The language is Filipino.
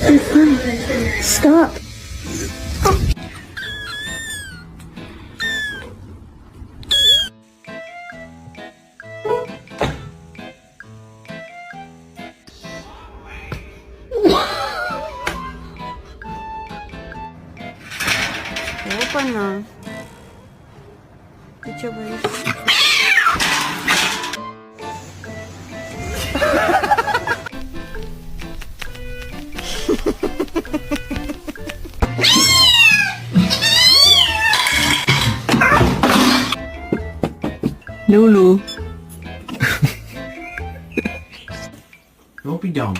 Stop. Open na. Picture ba yun? Lulu. Don't be dumb.